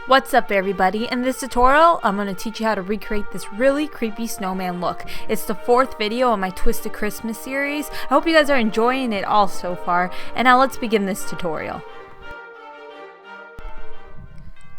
What's up everybody? In this tutorial, I'm going to teach you how to recreate this really creepy snowman look. It's the 4th video in my Twisted Christmas series. I hope you guys are enjoying it all so far, and now let's begin this tutorial.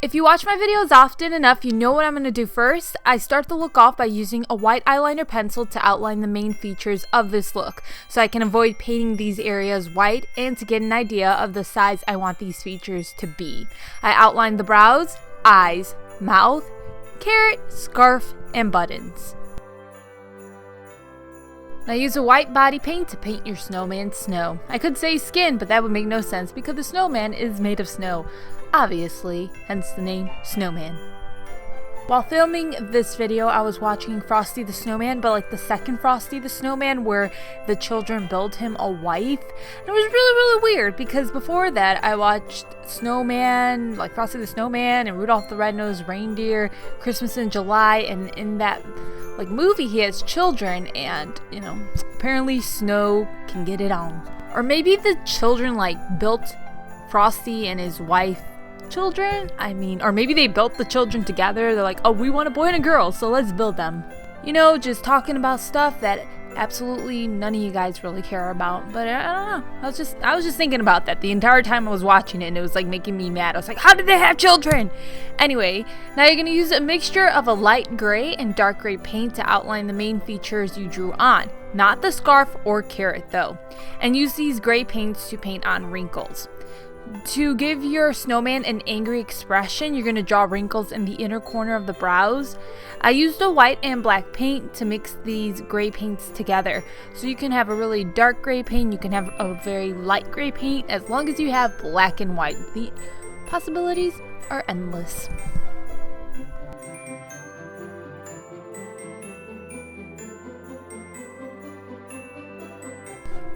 If you watch my videos often enough, you know what I'm going to do first. I start the look off by using a white eyeliner pencil to outline the main features of this look, so I can avoid painting these areas white and to get an idea of the size I want these features to be. I outline the brows, eyes, mouth, carrot, scarf, and buttons. Now use a white body paint to paint your snowman snow. I could say skin, but that would make no sense because the snowman is made of snow. Obviously, hence the name Snowman. While filming this video, I was watching Frosty the Snowman, but like the second Frosty the Snowman where the children build him a wife. And it was really weird because before that I watched Snowman, like Frosty the Snowman and Rudolph the Red-Nosed Reindeer, Christmas in July, and in that like movie he has children and, you know, apparently snow can get it on. Or maybe the children like built Frosty and his wife children? Or maybe they built the children together. They're like, oh, we want a boy and a girl, so let's build them. You know, just talking about stuff that absolutely none of you guys really care about. But I don't know. I was just thinking about that the entire time I was watching it, and it was like making me mad. I was like, how did they have children? Anyway, now you're gonna use a mixture of a light gray and dark gray paint to outline the main features you drew on. Not the scarf or carrot though. And use these gray paints to paint on wrinkles. To give your snowman an angry expression, you're going to draw wrinkles in the inner corner of the brows. I used a white and black paint to mix these gray paints together. So you can have a really dark gray paint, you can have a very light gray paint, as long as you have black and white. The possibilities are endless.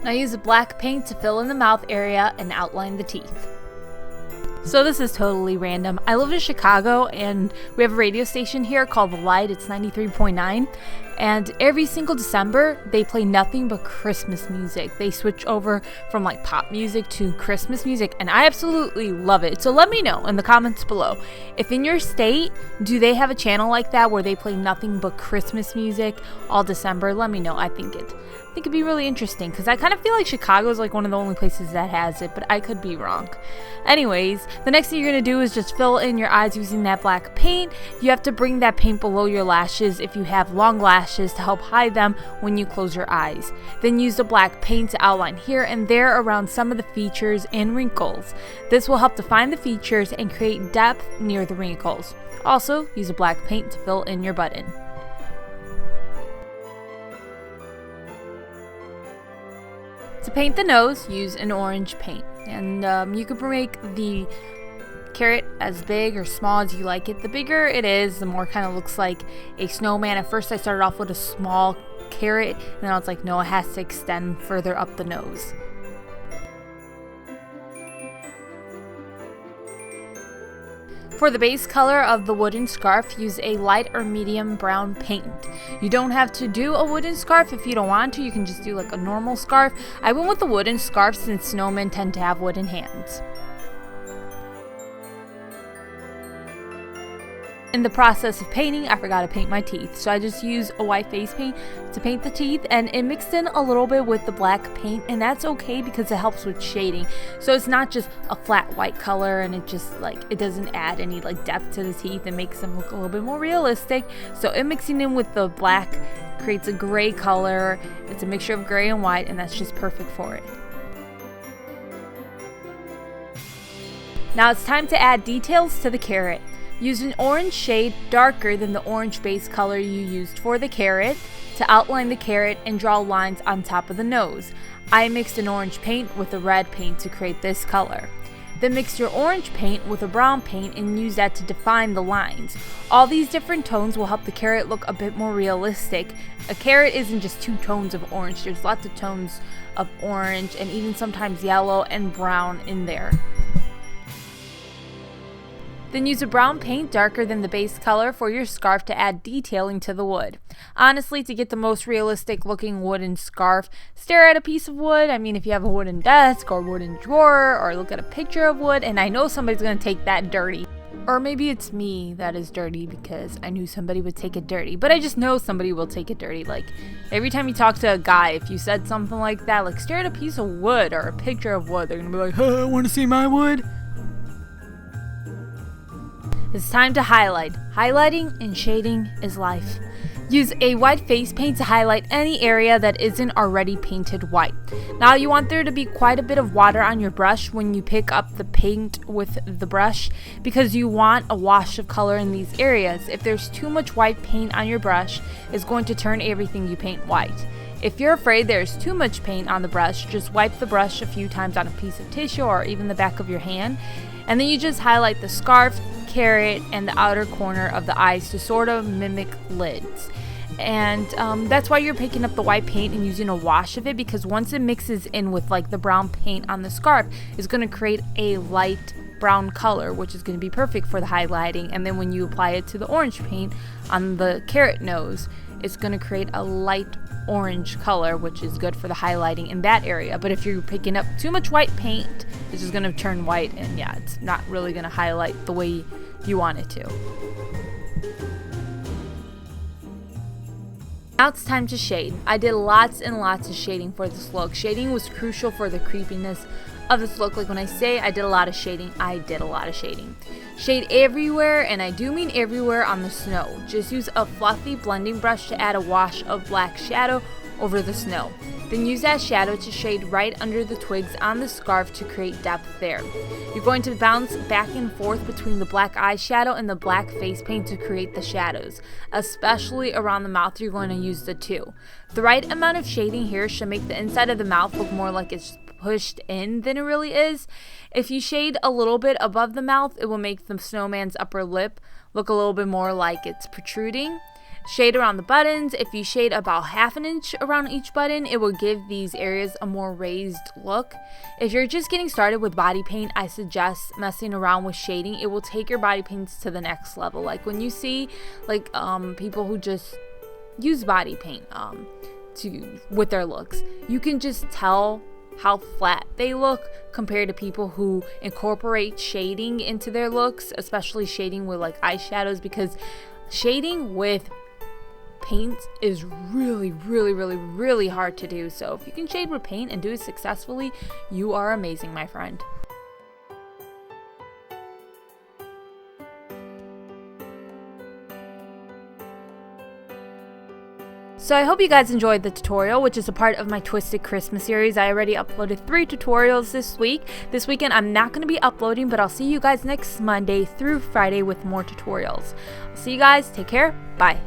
Now use a black paint to fill in the mouth area and outline the teeth. So this is totally random. I live in Chicago and we have a radio station here called The Light. It's 93.9. And every single December, they play nothing but Christmas music. They switch over from like pop music to Christmas music, and I absolutely love it. So let me know in the comments below. If in your state, do they have a channel like that where they play nothing but Christmas music all December? Let me know. I think it'd be really interesting because I kind of feel like Chicago is like one of the only places that has it, but I could be wrong. Anyways, the next thing you're going to do is just fill in your eyes using that black paint. You have to bring that paint below your lashes if you have long lashes to help hide them when you close your eyes. Then use the black paint to outline here and there around some of the features and wrinkles. This will help define the features and create depth near the wrinkles. Also, use a black paint to fill in your button. To paint the nose, use an orange paint, and you could make the carrot as big or small as you like it. The bigger it is, the more it kind of looks like a snowman. At first I started off with a small carrot, and then I was like, no, it has to extend further up the nose. For the base color of the wooden scarf, use a light or medium brown paint. You don't have to do a wooden scarf if you don't want to. You can just do like a normal scarf. I went with the wooden scarf since snowmen tend to have wooden hands. In the process of painting, I forgot to paint my teeth, so I just used a white face paint to paint the teeth, and it mixed in a little bit with the black paint, and that's okay because it helps with shading. So it's not just a flat white color, and it just like it doesn't add any like depth to the teeth. It makes them look a little bit more realistic. So it mixing in with the black creates a gray color. It's a mixture of gray and white, and that's just perfect for it. Now it's time to add details to the carrot. Use an orange shade darker than the orange base color you used for the carrot to outline the carrot and draw lines on top of the nose. I mixed an orange paint with a red paint to create this color. Then mix your orange paint with a brown paint and use that to define the lines. All these different tones will help the carrot look a bit more realistic. A carrot isn't just 2 tones of orange. There's lots of tones of orange and even sometimes yellow and brown in there. Then use a brown paint darker than the base color for your scarf to add detailing to the wood. Honestly, to get the most realistic looking wooden scarf, stare at a piece of wood. I mean, if you have a wooden desk or wooden drawer, or look at a picture of wood, and I know somebody's going to take that dirty. Or maybe it's me that is dirty because I knew somebody would take it dirty. But I just know somebody will take it dirty. Like, every time you talk to a guy, if you said something like that, like, stare at a piece of wood or a picture of wood, they're gonna be like, huh, I wanna see my wood? It's time to highlight. Highlighting and shading is life. Use a white face paint to highlight any area that isn't already painted white. Now you want there to be quite a bit of water on your brush when you pick up the paint with the brush because you want a wash of color in these areas. If there's too much white paint on your brush, it's going to turn everything you paint white. If you're afraid there's too much paint on the brush, just wipe the brush a few times on a piece of tissue or even the back of your hand, and then you just highlight the scarf, carrot, and the outer corner of the eyes to sort of mimic lids. And that's why you're picking up the white paint and using a wash of it, because once it mixes in with like the brown paint on the scarf, it's going to create a light brown color, which is going to be perfect for the highlighting. And then when you apply it to the orange paint on the carrot nose, it's going to create a light orange color, which is good for the highlighting in that area. But if you're picking up too much white paint, it's just going to turn white, and yeah, it's not really going to highlight the way you want it to. Now it's time to shade. I did lots and lots of shading for this look. Shading was crucial for the creepiness of this look. Like when I say I did a lot of shading, I did a lot of shading. Shade everywhere, and I do mean everywhere on the snow. Just use a fluffy blending brush to add a wash of black shadow over the snow. Then use that shadow to shade right under the twigs on the scarf to create depth there. You're going to bounce back and forth between the black eyeshadow and the black face paint to create the shadows. Especially around the mouth, you're going to use the two. The right amount of shading here should make the inside of the mouth look more like it's pushed in than it really is. If you shade a little bit above the mouth, it will make the snowman's upper lip look a little bit more like it's protruding. Shade around the buttons. If you shade about ½ an inch around each button, it will give these areas a more raised look. If you're just getting started with body paint, I suggest messing around with shading. It will take your body paints to the next level. Like when you see like people who just use body paint with their looks, you can just tell how flat they look compared to people who incorporate shading into their looks, especially shading with like eyeshadows, because shading with paint is really hard to do. So if you can shade with paint and do it successfully, you are amazing, my friend. So I hope you guys enjoyed the tutorial, which is a part of my Twisted Christmas series. I already uploaded 3 tutorials this week. This weekend I'm not going to be uploading, but I'll see you guys next Monday through Friday with more tutorials. I'll see you guys. Take care. Bye.